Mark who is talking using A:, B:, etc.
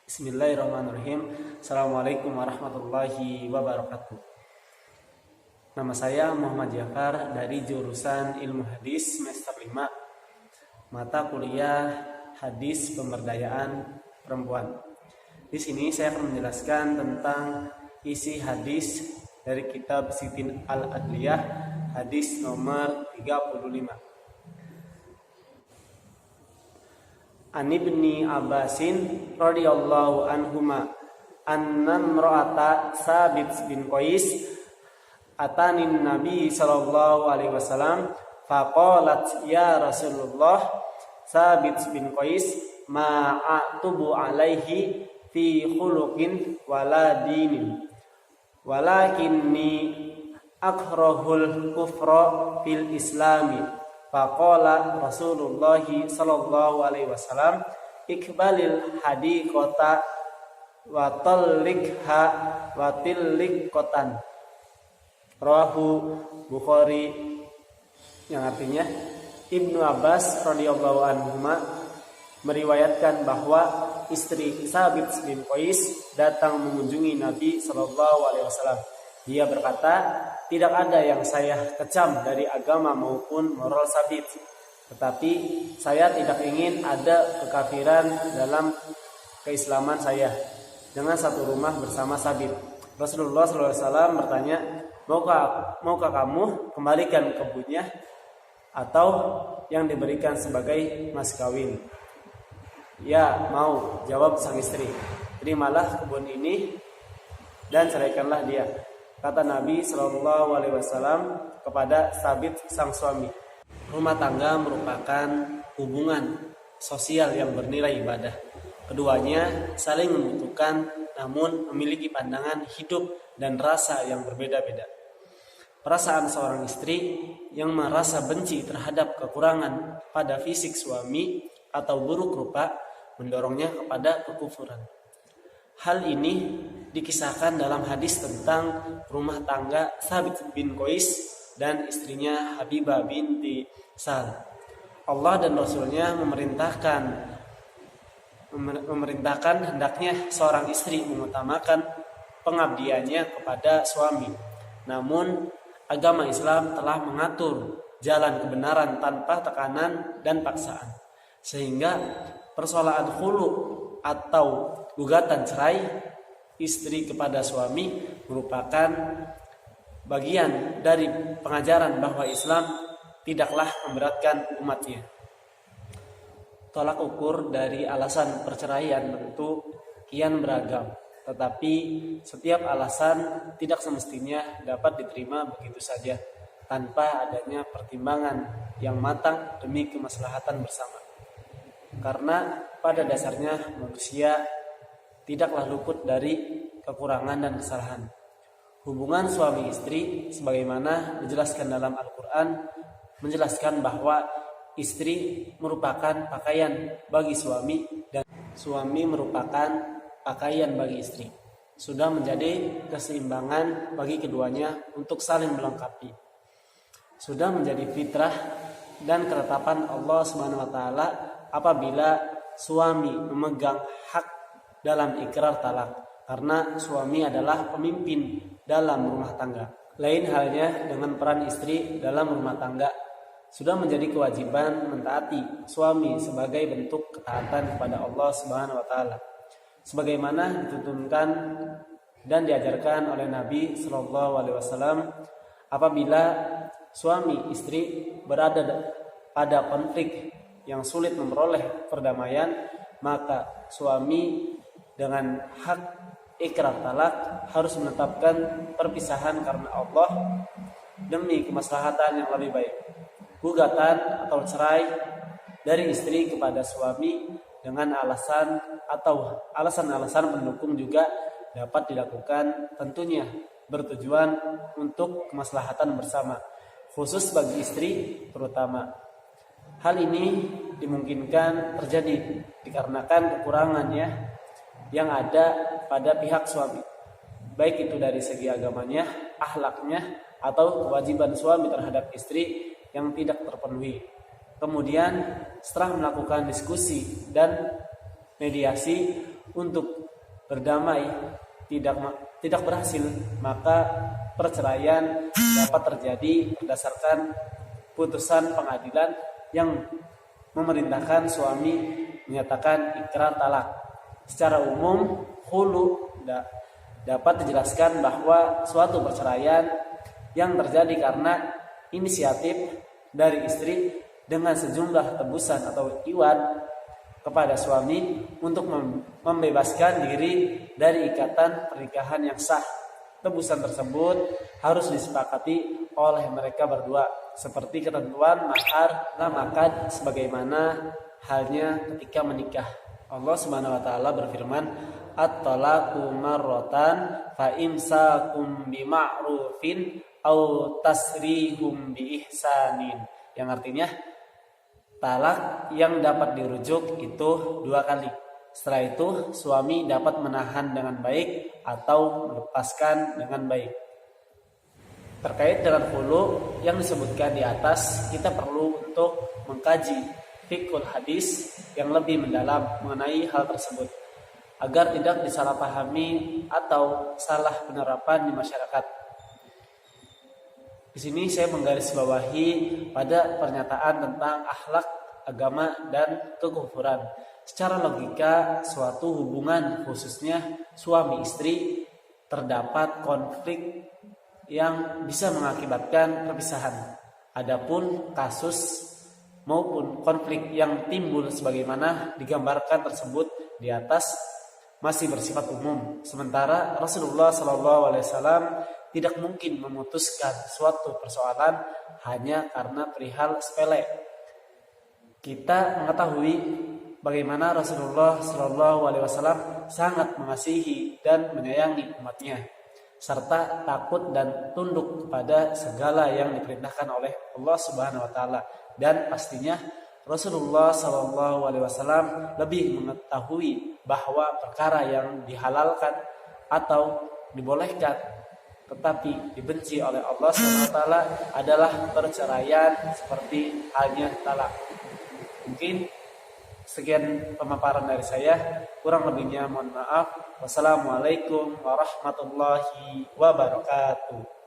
A: Bismillahirrahmanirrahim. Assalamualaikum warahmatullahi wabarakatuh. Nama saya Muhammad Jafar dari jurusan Ilmu Hadis semester 5, mata kuliah Hadis Pemberdayaan Perempuan. Di sini saya akan menjelaskan tentang isi hadis dari kitab Sitin Al-Adliyah, hadis nomor 35. An Ibni Abbasin radhiyallahu anhuma anna imra'ata Sabit bin Qais atanin Nabi sallallahu alaihi wasallam faqalat ya Rasulullah Sabit bin Qais ma'atubu alaihi fi khuluqin wala dinin walakinni akrahul kufra fil islami. Faqala Rasulullah sallallahu alaihi wasallam ikbalil hadiqata wa tallikha wa tilliqatan. Rawahu Bukhari, yang artinya Ibnu Abbas radhiyallahu anhuma meriwayatkan bahwa istri Sabit bin Qais datang mengunjungi Nabi sallallahu alaihi wasallam. Dia berkata, tidak ada yang saya kecam dari agama maupun moral Sabit, tetapi saya tidak ingin ada kekafiran dalam keislaman saya dengan satu rumah bersama Sabit. Rasulullah SAW bertanya, maukah kamu kembalikan kebunnya atau yang diberikan sebagai mas kawin? Ya, mau, jawab sang istri. Terimalah kebun ini dan ceraikanlah dia. Kata Nabi Shallallahu Alaihi Wasallam kepada Sabit sang suami, rumah tangga merupakan hubungan sosial yang bernilai ibadah. Keduanya saling membutuhkan, namun memiliki pandangan hidup dan rasa yang berbeda-beda. Perasaan seorang istri yang merasa benci terhadap kekurangan pada fisik suami atau buruk rupa mendorongnya kepada kekufuran. Hal ini dikisahkan dalam hadis tentang rumah tangga Sabit bin Qais dan istrinya Habibah binti Sal. Allah dan Rasulnya memerintahkan hendaknya seorang istri mengutamakan pengabdiannya kepada suami. Namun agama Islam telah mengatur jalan kebenaran tanpa tekanan dan paksaan, sehingga persoalan khulu atau gugatan cerai istri kepada suami merupakan bagian dari pengajaran bahwa Islam tidaklah memberatkan umatnya. Tolak ukur dari alasan perceraian tentu kian beragam, tetapi setiap alasan tidak semestinya dapat diterima begitu saja tanpa adanya pertimbangan yang matang demi kemaslahatan bersama. Karena pada dasarnya manusia tidaklah luput dari kekurangan dan kesalahan. Hubungan suami istri sebagaimana dijelaskan dalam Al-Quran menjelaskan bahwa istri merupakan pakaian bagi suami dan suami merupakan pakaian bagi istri. Sudah menjadi keseimbangan bagi keduanya untuk saling melengkapi. Sudah menjadi fitrah dan ketetapan Allah SWT apabila suami memegang hak dalam ikrar talak, karena suami adalah pemimpin dalam rumah tangga. Lain halnya dengan peran istri dalam rumah tangga. Sudah menjadi kewajiban mentaati suami sebagai bentuk ketaatan kepada Allah Subhanahu wa taala, sebagaimana dituntunkan dan diajarkan oleh Nabi Shallallahu alaihi wasallam. Apabila suami istri berada pada konflik yang sulit memperoleh perdamaian, maka suami dengan hak ikrar talak harus menetapkan perpisahan karena Allah demi kemaslahatan yang lebih baik. Gugatan atau cerai dari istri kepada suami dengan alasan atau alasan-alasan pendukung juga dapat dilakukan, tentunya bertujuan untuk kemaslahatan bersama, khusus bagi istri terutama. Hal ini dimungkinkan terjadi dikarenakan kekurangannya yang ada pada pihak suami, baik itu dari segi agamanya, akhlaknya, atau kewajiban suami terhadap istri yang tidak terpenuhi. Kemudian setelah melakukan diskusi dan mediasi untuk berdamai tidak berhasil, maka perceraian dapat terjadi berdasarkan putusan pengadilan yang memerintahkan suami menyatakan ikrar talak. Secara umum, khulu dapat dijelaskan bahwa suatu perceraian yang terjadi karena inisiatif dari istri dengan sejumlah tebusan atau iwan kepada suami untuk membebaskan diri dari ikatan pernikahan yang sah. Tebusan tersebut harus disepakati oleh mereka berdua, seperti ketentuan mahar namakan sebagaimana halnya ketika menikah. Allah Subhanahu wa taala berfirman, at-talaqu marratan fa imsakum bima'rufin au tasrihum biihsanin, yang artinya talak yang dapat dirujuk itu 2 kali. Setelah itu suami dapat menahan dengan baik atau melepaskan dengan baik. Terkait dengan khulu yang disebutkan di atas, kita perlu untuk mengkaji fiqhul hadis yang lebih mendalam mengenai hal tersebut agar tidak disalahpahami atau salah penerapan di masyarakat. Di sini saya menggarisbawahi pada pernyataan tentang akhlak, agama, dan kekufuran. Secara logika, suatu hubungan khususnya suami istri terdapat konflik yang bisa mengakibatkan perpisahan. Adapun kasus maupun konflik yang timbul sebagaimana digambarkan tersebut di atas masih bersifat umum. Sementara Rasulullah SAW tidak mungkin memutuskan suatu persoalan hanya karena perihal sepele. Kita mengetahui bagaimana Rasulullah SAW sangat mengasihi dan menyayangi umatnya, serta takut dan tunduk kepada segala yang diperintahkan oleh Allah Subhanahu wa taala. Dan pastinya Rasulullah SAW lebih mengetahui bahwa perkara yang dihalalkan atau dibolehkan tetapi dibenci oleh Allah SWT adalah perceraian seperti halnya talak. Mungkin sekian pemaparan dari saya, kurang lebihnya mohon maaf. Wassalamualaikum warahmatullahi wabarakatuh.